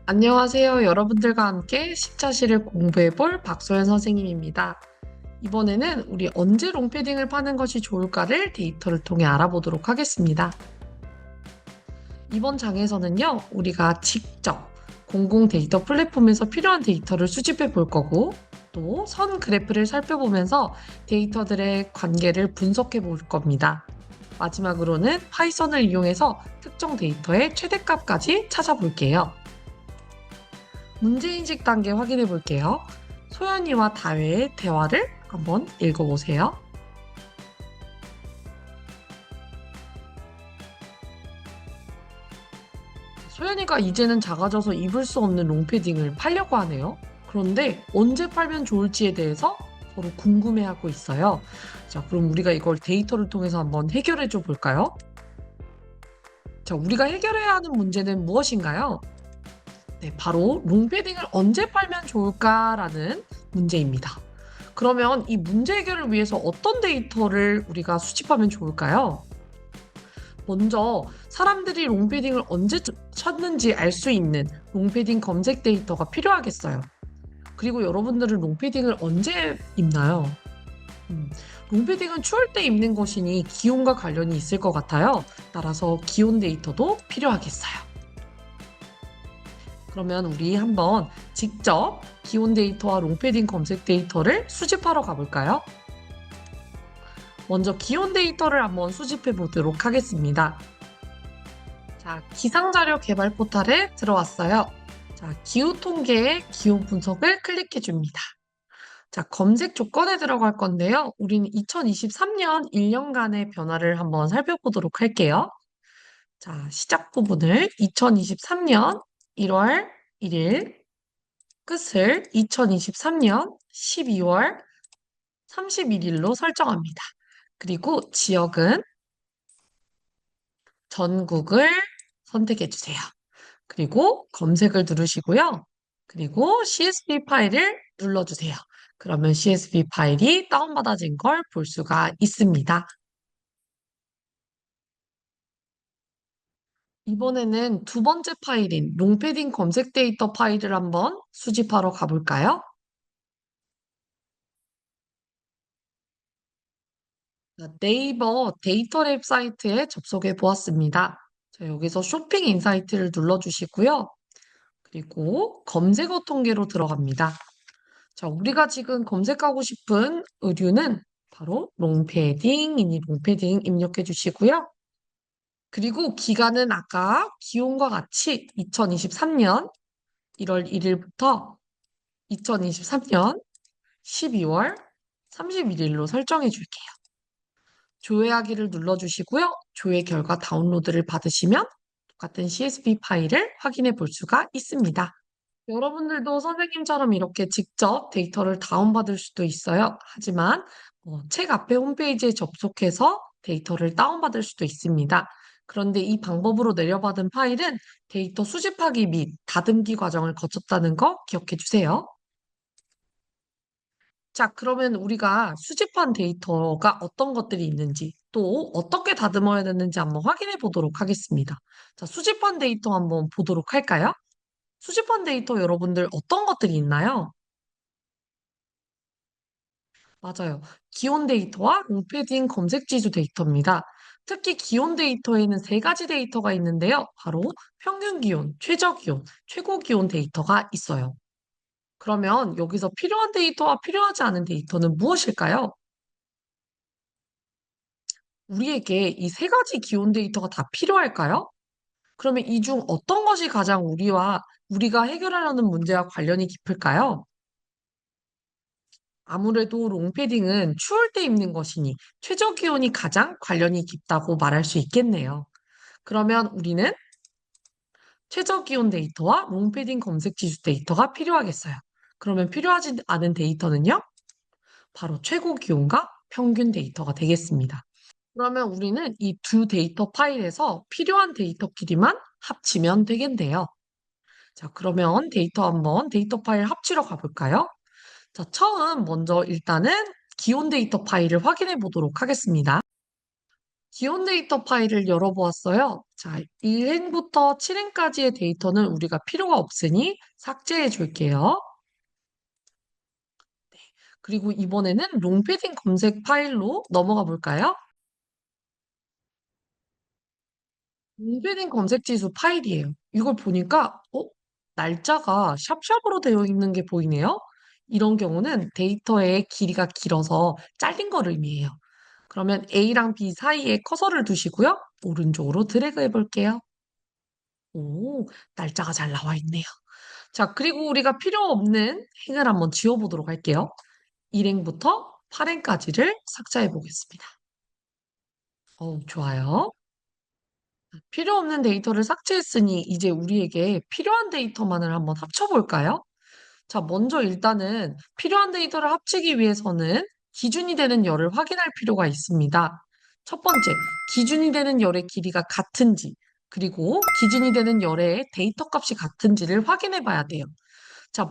안녕하세요. 여러분들과 함께 십자시를 공부해볼 박소연 선생님입니다. 이번에는 우리 언제 롱패딩을 파는 것이 좋을까를 데이터를 통해 알아보도록 하겠습니다. 이번 장에서는요, 우리가 직접 공공 데이터 플랫폼에서 필요한 데이터를 수집해 볼 거고, 또 선 그래프를 살펴보면서 데이터들의 관계를 분석해 볼 겁니다. 마지막으로는 파이썬을 이용해서 특정 데이터의 최대값까지 찾아볼게요. 문제인식 단계 확인해 볼게요. 소연이와 다혜의 대화를 한번 읽어보세요. 소연이가 이제는 작아져서 입을 수 없는 롱패딩을 팔려고 하네요. 그런데 언제 팔면 좋을지에 대해서 서로 궁금해하고 있어요. 자, 그럼 우리가 이걸 데이터를 통해서 한번 해결해 줘 볼까요? 자, 우리가 해결해야 하는 문제는 무엇인가요? 네, 바로 롱패딩을 언제 팔면 좋을까라는 문제입니다. 그러면 이 문제 해결을 위해서 어떤 데이터를 우리가 수집하면 좋을까요? 먼저 사람들이 롱패딩을 언제 찾는지 알 수 있는 롱패딩 검색 데이터가 필요하겠어요. 그리고 여러분들은 롱패딩을 언제 입나요? 음, 롱패딩은 추울 때 입는 것이니 기온과 관련이 있을 것 같아요. 따라서 기온 데이터도 필요하겠어요. 그러면 우리 한번 직접 기온 데이터와 롱패딩 검색 데이터를 수집하러 가볼까요? 먼저 기온 데이터를 한번 수집해 보도록 하겠습니다. 자, 기상자료 개발 포털에 들어왔어요. 자, 기후 통계의 기온 분석을 클릭해 줍니다. 자, 검색 조건에 들어갈 건데요. 우리는 2023년 1년간의 변화를 한번 살펴보도록 할게요. 자, 시작 부분을 2023년 1월 1일, 끝을 2023년 12월 31일로 설정합니다. 그리고 지역은 전국을 선택해 주세요. 그리고 검색을 누르시고요. 그리고 CSV 파일을 눌러주세요. 그러면 CSV 파일이 다운받아진 걸 볼 수가 있습니다. 이번에는 두 번째 파일인 롱패딩 검색 데이터 파일을 한번 수집하러 가볼까요? 네이버 데이터랩 사이트에 접속해 보았습니다. 자, 여기서 쇼핑 인사이트를 눌러주시고요. 그리고 검색어 통계로 들어갑니다. 자, 우리가 지금 검색하고 싶은 의류는 바로 롱패딩이니 롱패딩 입력해 주시고요. 그리고 기간은 아까 기온과 같이 2023년 1월 1일부터 2023년 12월 31일로 설정해 줄게요. 조회하기를 눌러주시고요. 조회 결과 다운로드를 받으시면 똑같은 CSV 파일을 확인해 볼 수가 있습니다. 여러분들도 선생님처럼 이렇게 직접 데이터를 다운받을 수도 있어요. 하지만 책 앞에 홈페이지에 접속해서 데이터를 다운받을 수도 있습니다. 그런데 이 방법으로 내려받은 파일은 데이터 수집하기 및 다듬기 과정을 거쳤다는 거 기억해 주세요. 자, 그러면 우리가 수집한 데이터가 어떤 것들이 있는지, 또 어떻게 다듬어야 되는지 한번 확인해 보도록 하겠습니다. 자, 수집한 데이터 한번 보도록 할까요? 수집한 데이터 여러분들 어떤 것들이 있나요? 맞아요. 기온 데이터와 롱패딩 검색 지수 데이터입니다. 특히 기온 데이터에는 세 가지 데이터가 있는데요. 바로 평균 기온, 최저 기온, 최고 기온 데이터가 있어요. 그러면 여기서 필요한 데이터와 필요하지 않은 데이터는 무엇일까요? 우리에게 이 세 가지 기온 데이터가 다 필요할까요? 그러면 이 중 어떤 것이 가장 우리가 해결하려는 문제와 관련이 깊을까요? 아무래도 롱패딩은 추울 때 입는 것이니 최저 기온이 가장 관련이 깊다고 말할 수 있겠네요. 그러면 우리는 최저 기온 데이터와 롱패딩 검색 지수 데이터가 필요하겠어요. 그러면 필요하지 않은 데이터는요? 바로 최고 기온과 평균 데이터가 되겠습니다. 그러면 우리는 이 두 데이터 파일에서 필요한 데이터끼리만 합치면 되겠네요. 자, 그러면 데이터 파일 합치러 가볼까요? 자, 처음 먼저 일단은 기온 데이터 파일을 확인해 보도록 하겠습니다. 기온 데이터 파일을 열어보았어요. 자, 1행부터 7행까지의 데이터는 우리가 필요가 없으니 삭제해 줄게요. 그리고 이번에는 롱패딩 검색 파일로 넘어가 볼까요? 롱패딩 검색 지수 파일이에요. 이걸 보니까, 날짜가 샵샵으로 되어 있는 게 보이네요. 이런 경우는 데이터의 길이가 길어서 잘린 걸 의미해요. 그러면 A랑 B 사이에 커서를 두시고요. 오른쪽으로 드래그 해볼게요. 오, 날짜가 잘 나와 있네요. 자, 그리고 우리가 필요 없는 행을 한번 지워보도록 할게요. 1행부터 8행까지를 삭제해 보겠습니다. 좋아요. 필요 없는 데이터를 삭제했으니 이제 우리에게 필요한 데이터만을 한번 합쳐볼까요? 자, 먼저 일단은 필요한 데이터를 합치기 위해서는 기준이 되는 열을 확인할 필요가 있습니다. 첫 번째, 기준이 되는 열의 길이가 같은지, 그리고 기준이 되는 열의 데이터 값이 같은지를 확인해 봐야 돼요. 자,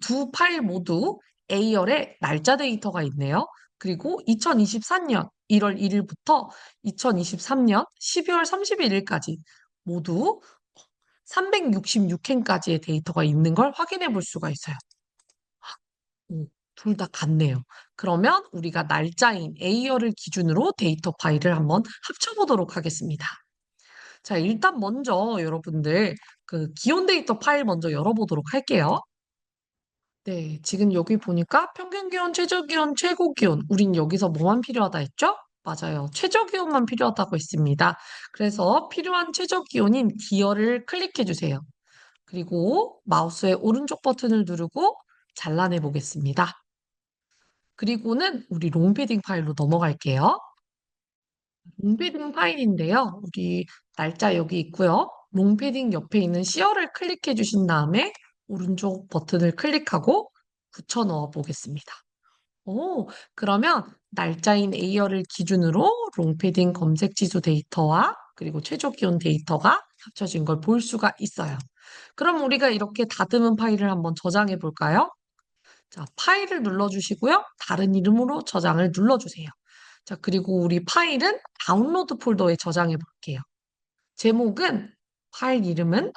두 파일 모두 A열에 날짜 데이터가 있네요. 그리고 2024년 1월 1일부터 2023년 12월 31일까지 모두 366행까지의 데이터가 있는 걸 확인해 볼 수가 있어요. 둘 다 같네요. 그러면 우리가 날짜인 A열을 기준으로 데이터 파일을 한번 합쳐보도록 하겠습니다. 자, 일단 먼저 여러분들 그 기온 데이터 파일 먼저 열어보도록 할게요. 네, 지금 여기 보니까 평균 기온, 최저 기온, 최고 기온. 우린 여기서 뭐만 필요하다 했죠? 맞아요. 최저 기온만 필요하다고 했습니다. 그래서 필요한 최저 기온인 기어를 클릭해 주세요. 그리고 마우스의 오른쪽 버튼을 누르고 잘라내 보겠습니다. 그리고는 우리 롱패딩 파일로 넘어갈게요. 롱패딩 파일인데요. 우리 날짜 여기 있고요. 롱패딩 옆에 있는 시어를 클릭해 주신 다음에 오른쪽 버튼을 클릭하고 붙여 넣어 보겠습니다. 그러면 날짜인 A열을 기준으로 롱패딩 검색 지수 데이터와 그리고 최저 기온 데이터가 합쳐진 걸 볼 수가 있어요. 그럼 우리가 이렇게 다듬은 파일을 한번 저장해 볼까요? 자, 파일을 눌러주시고요. 다른 이름으로 저장을 눌러주세요. 자, 그리고 우리 파일은 다운로드 폴더에 저장해 볼게요. 제목은, 파일 이름은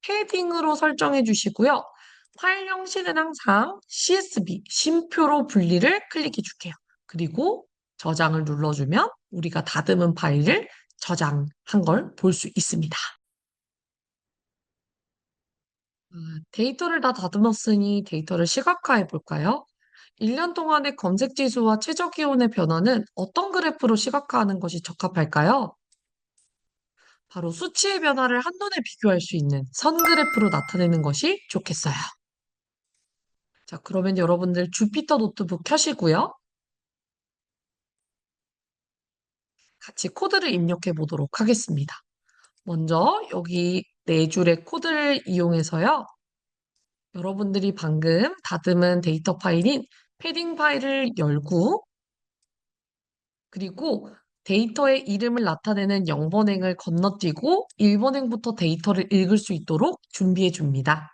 패딩으로 설정해 주시고요. 파일 형식은 항상 CSV, 심표로 분리를 클릭해 줄게요. 그리고 저장을 눌러주면 우리가 다듬은 파일을 저장한 걸 볼 수 있습니다. 데이터를 다 다듬었으니 데이터를 시각화해 볼까요? 1년 동안의 검색 지수와 최저 기온의 변화는 어떤 그래프로 시각화하는 것이 적합할까요? 바로 수치의 변화를 한눈에 비교할 수 있는 선 그래프로 나타내는 것이 좋겠어요. 자, 그러면 여러분들 주피터 노트북 켜시고요. 같이 코드를 입력해 보도록 하겠습니다. 먼저 여기 네 줄의 코드를 이용해서요. 여러분들이 방금 다듬은 데이터 파일인 패딩 파일을 열고 그리고 데이터의 이름을 나타내는 0번행을 건너뛰고 1번행부터 데이터를 읽을 수 있도록 준비해 줍니다.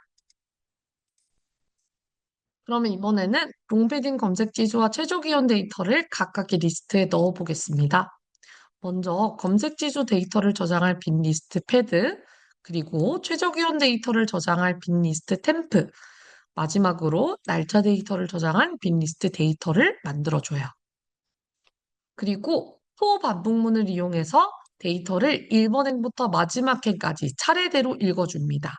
그러면 이번에는 롱패딩 검색 지수와 최저 기온 데이터를 각각의 리스트에 넣어 보겠습니다. 먼저 검색 지수 데이터를 저장할 빈 리스트 패드, 그리고 최저 기온 데이터를 저장할 빈 리스트 템프, 마지막으로 날짜 데이터를 저장한 빈 리스트 데이터를 만들어줘요. 그리고 소 반복문을 이용해서 데이터를 1번 행부터 마지막 행까지 차례대로 읽어줍니다.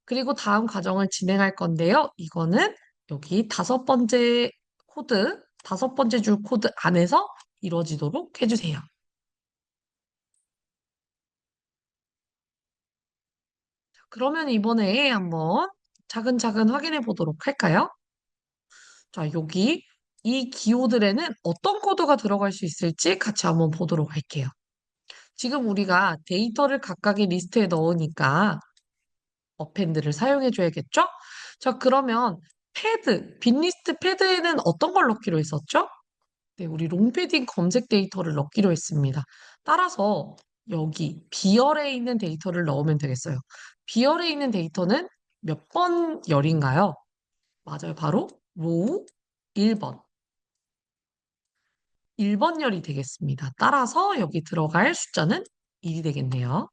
그리고 다음 과정을 진행할 건데요. 이거는 여기 다섯 번째 줄 코드 안에서 이루어지도록 해주세요. 그러면 이번에 한번 차근차근 확인해 보도록 할까요? 자, 여기 이 기호들에는 어떤 코드가 들어갈 수 있을지 같이 한번 보도록 할게요. 지금 우리가 데이터를 각각의 리스트에 넣으니까 어펜드를 사용해 줘야겠죠? 자, 그러면 빈 리스트 패드에는 어떤 걸 넣기로 했었죠? 네, 우리 롱패딩 검색 데이터를 넣기로 했습니다. 따라서 여기 B열에 있는 데이터를 넣으면 되겠어요. B열에 있는 데이터는 몇 번 열인가요? 맞아요. 바로 로우 1번. 1번열이 되겠습니다. 따라서 여기 들어갈 숫자는 1이 되겠네요.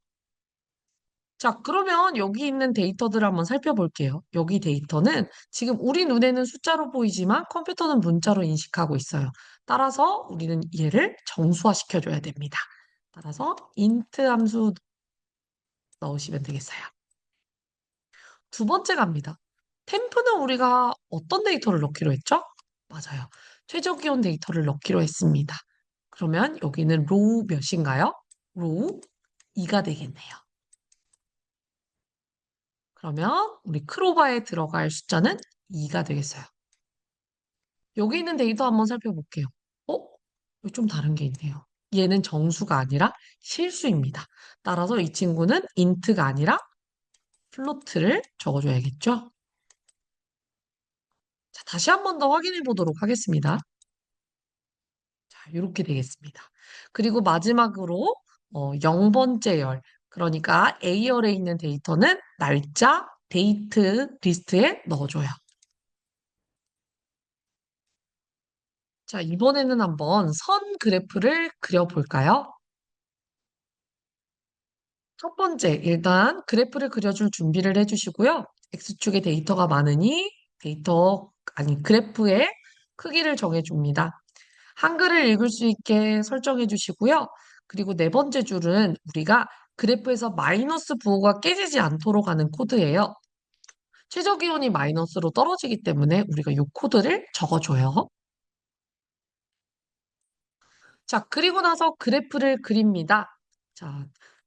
자, 그러면 여기 있는 데이터들을 한번 살펴볼게요. 여기 데이터는 지금 우리 눈에는 숫자로 보이지만 컴퓨터는 문자로 인식하고 있어요. 따라서 우리는 얘를 정수화시켜줘야 됩니다. 따라서 int 함수 넣으시면 되겠어요. 두 번째 갑니다. 템프는 우리가 어떤 데이터를 넣기로 했죠? 맞아요. 최저 기온 데이터를 넣기로 했습니다. 그러면 여기는 로우 몇인가요? 로우 2가 되겠네요. 그러면 우리 크로바에 들어갈 숫자는 2가 되겠어요. 여기 있는 데이터 한번 살펴볼게요. 어? 여기 좀 다른 게 있네요. 얘는 정수가 아니라 실수입니다. 따라서 이 친구는 int가 아니라 플로트를 적어줘야겠죠? 자, 다시 한번 더 확인해 보도록 하겠습니다. 자, 이렇게 되겠습니다. 그리고 마지막으로 0번째 열, 그러니까 A열에 있는 데이터는 날짜, 데이트 리스트에 넣어줘요. 자, 이번에는 한번 선 그래프를 그려볼까요? 첫 번째, 일단 그래프를 그려줄 준비를 해주시고요. X축에 데이터가 많으니 그래프의 크기를 정해줍니다. 한글을 읽을 수 있게 설정해 주시고요. 그리고 네 번째 줄은 우리가 그래프에서 마이너스 부호가 깨지지 않도록 하는 코드예요. 최저 기온이 마이너스로 떨어지기 때문에 우리가 이 코드를 적어줘요. 자, 그리고 나서 그래프를 그립니다. 자,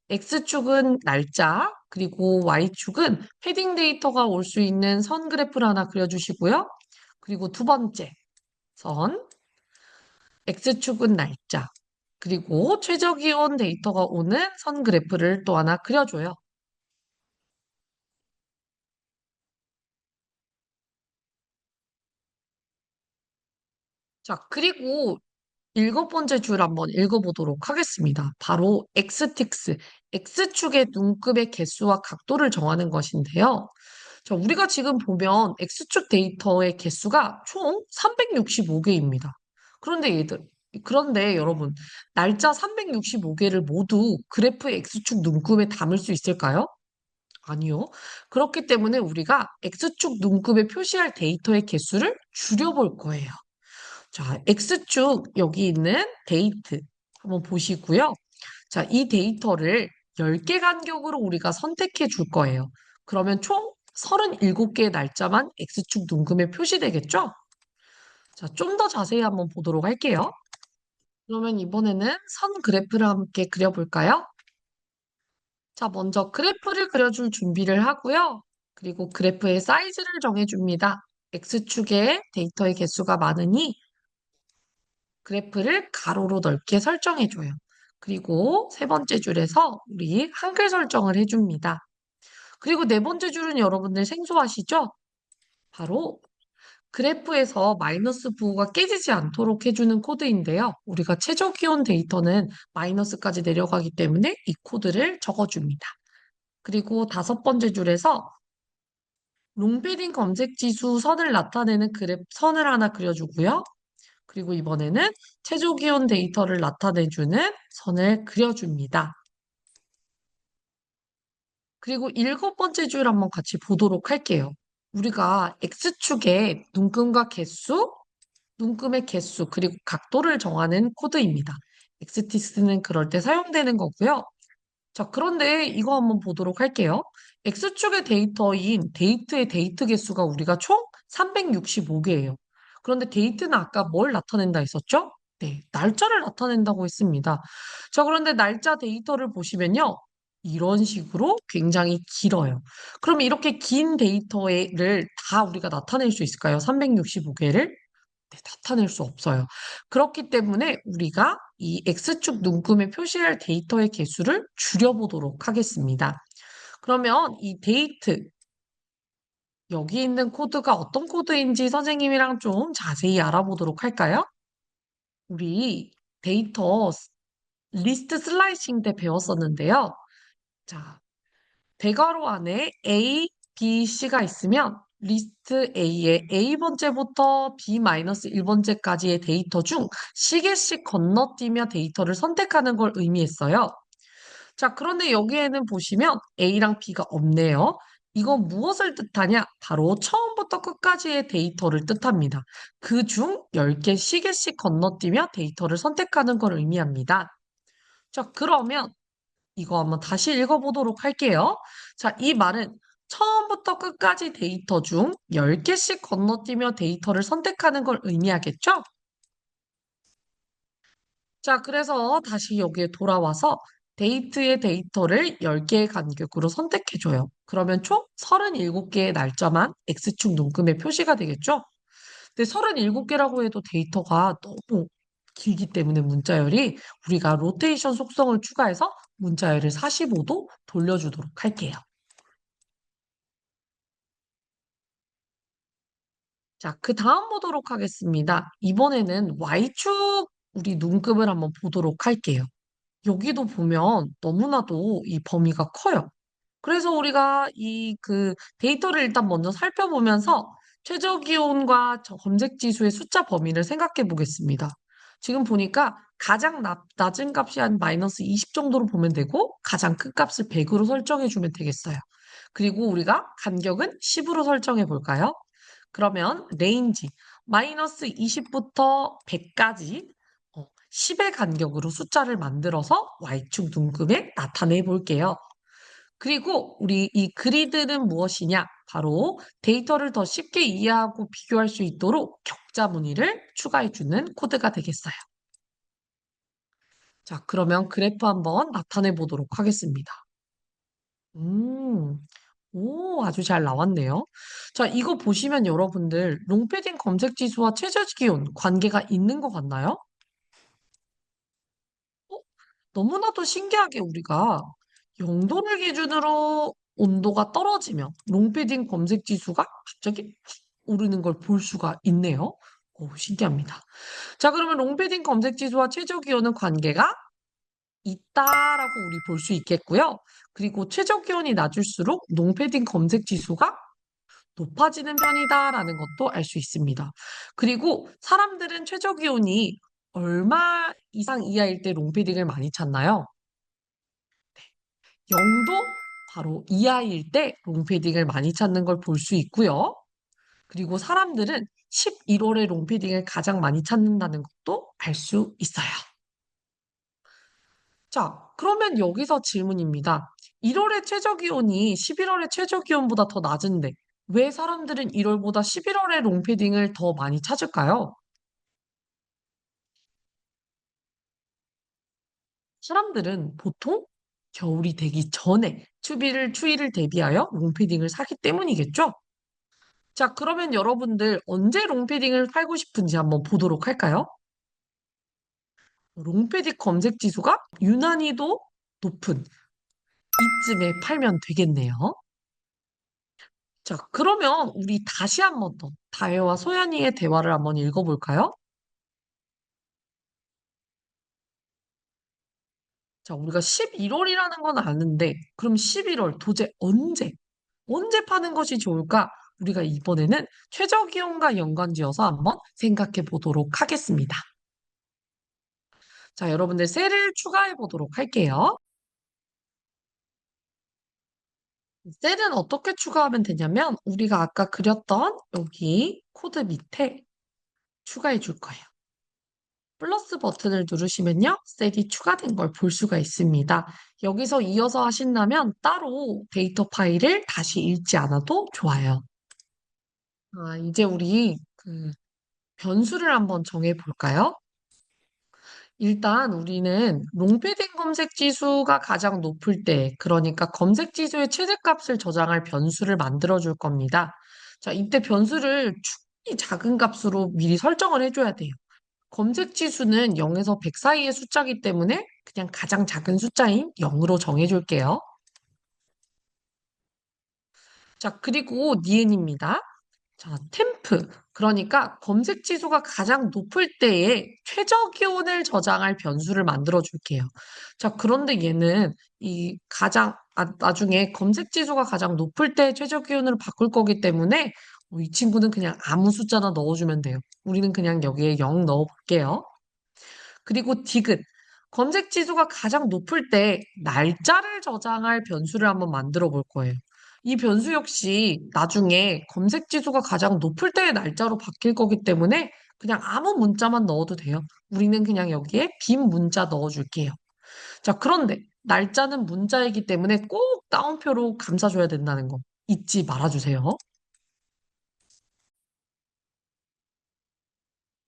X축은 날짜, 그리고 Y축은 패딩 데이터가 올 수 있는 선 그래프를 하나 그려주시고요. 그리고 두 번째 선, X축은 날짜, 그리고 최저 기온 데이터가 오는 선 그래프를 또 하나 그려줘요. 자, 그리고 일곱 번째 줄 한번 읽어보도록 하겠습니다. 바로 X틱스, X축의 눈급의 개수와 각도를 정하는 것인데요. 자, 우리가 지금 보면 X축 데이터의 개수가 총 365개입니다. 그런데 여러분, 날짜 365개를 모두 그래프의 X축 눈금에 담을 수 있을까요? 아니요. 그렇기 때문에 우리가 X축 눈금에 표시할 데이터의 개수를 줄여볼 거예요. 자, X축 여기 있는 데이트 한번 보시고요. 자, 이 데이터를 10개 간격으로 우리가 선택해 줄 거예요. 그러면 총 37개의 날짜만 X축 눈금에 표시되겠죠? 자, 좀 더 자세히 한번 보도록 할게요. 그러면 이번에는 선 그래프를 함께 그려볼까요? 자, 먼저 그래프를 그려줄 준비를 하고요. 그리고 그래프의 사이즈를 정해줍니다. X축에 데이터의 개수가 많으니 그래프를 가로로 넓게 설정해줘요. 그리고 세 번째 줄에서 우리 한글 설정을 해줍니다. 그리고 네 번째 줄은 여러분들 생소하시죠? 바로 그래프에서 마이너스 부호가 깨지지 않도록 해주는 코드인데요. 우리가 최저 기온 데이터는 마이너스까지 내려가기 때문에 이 코드를 적어줍니다. 그리고 다섯 번째 줄에서 롱패딩 검색 지수 선을 나타내는 선을 하나 그려주고요. 그리고 이번에는 최저 기온 데이터를 나타내주는 선을 그려줍니다. 그리고 일곱 번째 줄 한번 같이 보도록 할게요. 우리가 X축에 눈금의 개수, 그리고 각도를 정하는 코드입니다. XTS는 그럴 때 사용되는 거고요. 자, 그런데 이거 한번 보도록 할게요. X축의 데이터인 데이트의 데이트 개수가 우리가 총 365개예요. 그런데 데이트는 아까 뭘 나타낸다 했었죠? 네, 날짜를 나타낸다고 했습니다. 자, 그런데 날짜 데이터를 보시면요. 이런 식으로 굉장히 길어요. 그럼 이렇게 긴 데이터를 다 우리가 나타낼 수 있을까요? 365개를? 네, 나타낼 수 없어요. 그렇기 때문에 우리가 이 X축 눈금에 표시할 데이터의 개수를 줄여보도록 하겠습니다. 그러면 이 데이트, 여기 있는 코드가 어떤 코드인지 선생님이랑 좀 자세히 알아보도록 할까요? 우리 데이터 리스트 슬라이싱 때 배웠었는데요. 자, 대괄호 안에 A, B, C가 있으면 리스트 A의 A번째부터 B-1번째까지의 데이터 중 시계씩 건너뛰며 데이터를 선택하는 걸 의미했어요. 자, 그런데 여기에는 보시면 A랑 B가 없네요. 이건 무엇을 뜻하냐? 바로 처음부터 끝까지의 데이터를 뜻합니다. 그 중 10개 시계씩 건너뛰며 데이터를 선택하는 걸 의미합니다. 자, 그러면 이거 한번 다시 읽어보도록 할게요. 자, 이 말은 처음부터 끝까지 데이터 중 10개씩 건너뛰며 데이터를 선택하는 걸 의미하겠죠? 자, 그래서 다시 여기에 돌아와서 데이트의 데이터를 10개의 간격으로 선택해줘요. 그러면 총 37개의 날짜만 X축 눈금에 표시가 되겠죠? 근데 37개라고 해도 데이터가 너무 길기 때문에 문자열이 우리가 로테이션 속성을 추가해서 문자열을 45도 돌려주도록 할게요. 자, 그 다음 보도록 하겠습니다. 이번에는 Y축 우리 눈금을 한번 보도록 할게요. 여기도 보면 너무나도 이 범위가 커요. 그래서 우리가 이 그 데이터를 일단 먼저 살펴보면서 최저 기온과 저 검색 지수의 숫자 범위를 생각해 보겠습니다. 지금 보니까 가장 낮은 값이 한 마이너스 20 정도로 보면 되고 가장 큰 값을 100으로 설정해 주면 되겠어요. 그리고 우리가 간격은 10으로 설정해 볼까요? 그러면 레인지 마이너스 20부터 100까지 10의 간격으로 숫자를 만들어서 Y축 눈금에 나타내 볼게요. 그리고 우리 이 그리드는 무엇이냐? 바로 데이터를 더 쉽게 이해하고 비교할 수 있도록 격자 무늬를 추가해주는 코드가 되겠어요. 자, 그러면 그래프 한번 나타내 보도록 하겠습니다. 음, 오, 아주 잘 나왔네요. 자, 이거 보시면 여러분들 롱패딩 검색 지수와 최저 기온 관계가 있는 것 같나요? 어? 너무나도 신기하게 우리가 0도를 기준으로 온도가 떨어지면 롱패딩 검색 지수가 갑자기 확 오르는 걸 볼 수가 있네요. 오, 신기합니다. 자, 그러면 롱패딩 검색 지수와 최저 기온은 관계가 있다라고 우리 볼 수 있겠고요. 그리고 최저 기온이 낮을수록 롱패딩 검색 지수가 높아지는 편이다라는 것도 알 수 있습니다. 그리고 사람들은 최저 기온이 얼마 이상 이하일 때 롱패딩을 많이 찾나요? 0도 바로 이하일 때 롱패딩을 많이 찾는 걸 볼 수 있고요. 그리고 사람들은 11월에 롱패딩을 가장 많이 찾는다는 것도 알 수 있어요. 자, 그러면 여기서 질문입니다. 1월의 최저 기온이 11월의 최저 기온보다 더 낮은데 왜 사람들은 1월보다 11월에 롱패딩을 더 많이 찾을까요? 사람들은 보통 겨울이 되기 전에 추위를 대비하여 롱패딩을 사기 때문이겠죠? 자, 그러면 여러분들 언제 롱패딩을 팔고 싶은지 한번 보도록 할까요? 롱패딩 검색 지수가 유난히도 높은 이쯤에 팔면 되겠네요. 자, 그러면 우리 다시 한번 더 다혜와 소연이의 대화를 한번 읽어볼까요? 자, 우리가 11월이라는 건 아는데, 그럼 11월 도대체 언제 파는 것이 좋을까? 우리가 이번에는 최저 기온과 연관지어서 한번 생각해 보도록 하겠습니다. 자, 여러분들 셀을 추가해 보도록 할게요. 셀은 어떻게 추가하면 되냐면, 우리가 아까 그렸던 여기 코드 밑에 추가해 줄 거예요. 플러스 버튼을 누르시면요, 셀이 추가된 걸 볼 수가 있습니다. 여기서 이어서 하신다면 따로 데이터 파일을 다시 읽지 않아도 좋아요. 아, 이제 우리 그 변수를 한번 정해 볼까요? 일단 우리는 롱패딩 검색 지수가 가장 높을 때, 그러니까 검색 지수의 최대값을 저장할 변수를 만들어 줄 겁니다. 자, 이때 변수를 충분히 작은 값으로 미리 설정을 해줘야 돼요. 검색 지수는 0에서 100 사이의 숫자이기 때문에 그냥 가장 작은 숫자인 0으로 정해줄게요. 자, 그리고 니은입니다. 자, 템프. 그러니까 검색 지수가 가장 높을 때에 최저 기온을 저장할 변수를 만들어 줄게요. 자, 그런데 얘는 나중에 검색 지수가 가장 높을 때 최저 기온으로 바꿀 거기 때문에 이 친구는 그냥 아무 숫자나 넣어주면 돼요. 우리는 그냥 여기에 0 넣어볼게요. 그리고 디귿. 검색 지수가 가장 높을 때 날짜를 저장할 변수를 한번 만들어 볼 거예요. 이 변수 역시 나중에 검색 지수가 가장 높을 때의 날짜로 바뀔 거기 때문에 그냥 아무 문자만 넣어도 돼요. 우리는 그냥 여기에 빈 문자 넣어줄게요. 자, 그런데 날짜는 문자이기 때문에 꼭 따옴표로 감싸줘야 된다는 거 잊지 말아주세요.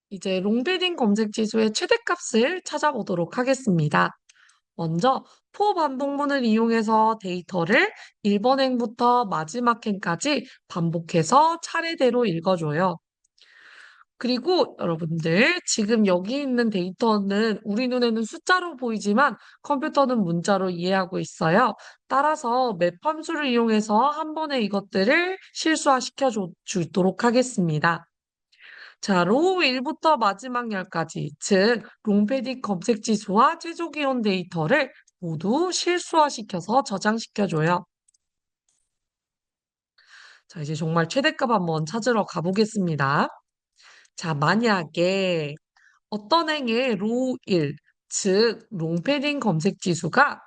이제 롱패딩 검색 지수의 최대값을 찾아보도록 하겠습니다. 먼저 포 반복문을 이용해서 데이터를 1번 행부터 마지막 행까지 반복해서 차례대로 읽어줘요. 그리고 여러분들 지금 여기 있는 데이터는 우리 눈에는 숫자로 보이지만 컴퓨터는 문자로 이해하고 있어요. 따라서 맵 함수를 이용해서 한 번에 이것들을 실수화시켜 주도록 하겠습니다. 자, 로우 1부터 마지막 10까지, 즉 롱패딩 검색 지수와 최저 기온 데이터를 모두 실수화시켜서 저장시켜줘요. 자, 이제 정말 최대값 한번 찾으러 가보겠습니다. 자, 만약에 어떤 행의 로우 1, 즉 롱패딩 검색 지수가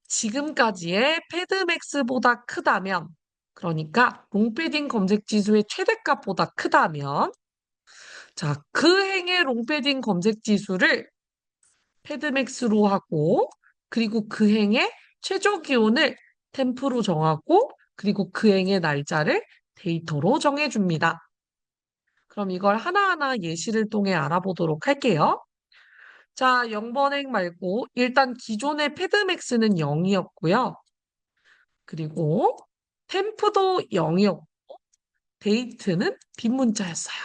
지금까지의 패드맥스보다 크다면, 그러니까 롱패딩 검색 지수의 최대값보다 크다면, 자, 그 행의 롱패딩 검색 지수를 패드맥스로 하고, 그리고 그 행의 최저 기온을 템프로 정하고, 그리고 그 행의 날짜를 데이터로 정해줍니다. 그럼 이걸 하나하나 예시를 통해 알아보도록 할게요. 자, 0번 행 말고 일단 기존의 패드맥스는 0이었고요. 그리고 템프도 0이었고 데이트는 빈문자였어요.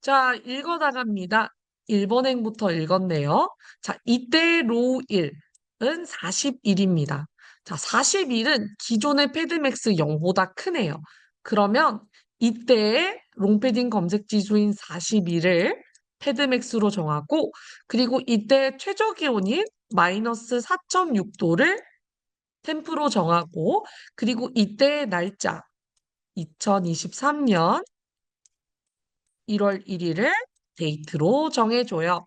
자, 읽어나갑니다. 1번 행부터 읽었네요. 자, 이때 로우 1은 41입니다. 자, 41은 기존의 패드맥스 0보다 크네요. 그러면 이때의 롱패딩 검색 지수인 41을 패드맥스로 정하고, 그리고 이때 최저 기온인 마이너스 4.6도를 템프로 정하고, 그리고 이때의 날짜 2023년 1월 1일을 데이트로 정해줘요.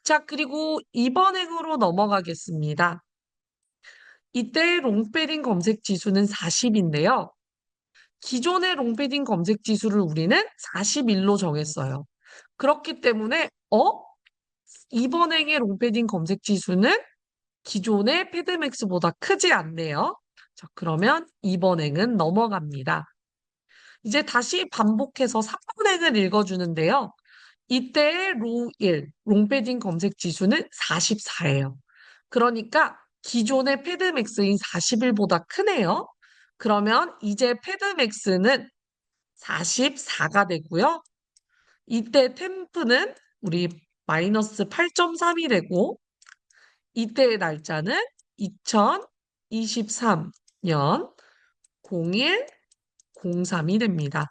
자, 그리고 이번 행으로 넘어가겠습니다. 이때 롱패딩 검색 지수는 40인데요. 기존의 롱패딩 검색 지수를 우리는 41로 정했어요. 그렇기 때문에, 이번 행의 롱패딩 검색 지수는 기존의 패드맥스보다 크지 않네요. 자, 그러면 이번 행은 넘어갑니다. 이제 다시 반복해서 3번 행을 읽어주는데요. 이때의 로우 1, 롱패딩 검색 지수는 44예요. 그러니까 기존의 패드맥스인 41보다 크네요. 그러면 이제 패드맥스는 44가 되고요. 이때 템프는 우리 마이너스 8.3이 되고 이때의 날짜는 2023년 0103이 됩니다.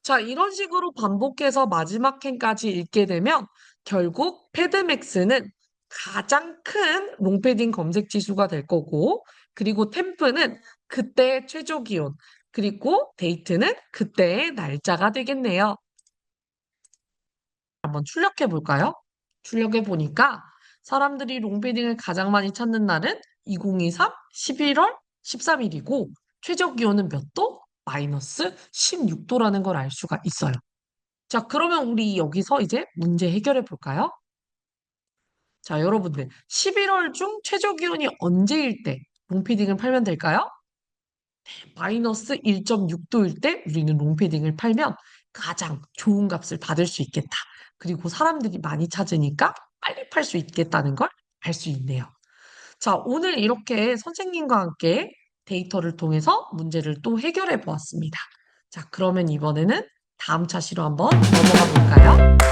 자, 이런 식으로 반복해서 마지막 캔까지 읽게 되면 결국 패드맥스는 가장 큰 롱패딩 검색 지수가 될 거고, 그리고 템프는 그때의 최저 기온, 그리고 데이트는 그때의 날짜가 되겠네요. 한번 출력해 볼까요? 출력해 보니까 사람들이 롱패딩을 가장 많이 찾는 날은 2023 11월 13일이고 최저 기온은 몇 도? 마이너스 16도라는 걸 알 수가 있어요. 자, 그러면 우리 여기서 이제 문제 해결해 볼까요? 자, 여러분들 11월 중 최저 기온이 언제일 때 롱패딩을 팔면 될까요? 마이너스 1.6도일 때 우리는 롱패딩을 팔면 가장 좋은 값을 받을 수 있겠다. 그리고 사람들이 많이 찾으니까 빨리 팔 수 있겠다는 걸 알 수 있네요. 자, 오늘 이렇게 선생님과 함께 데이터를 통해서 문제를 또 해결해 보았습니다. 자, 그러면 이번에는 다음 차시로 한번 넘어가 볼까요?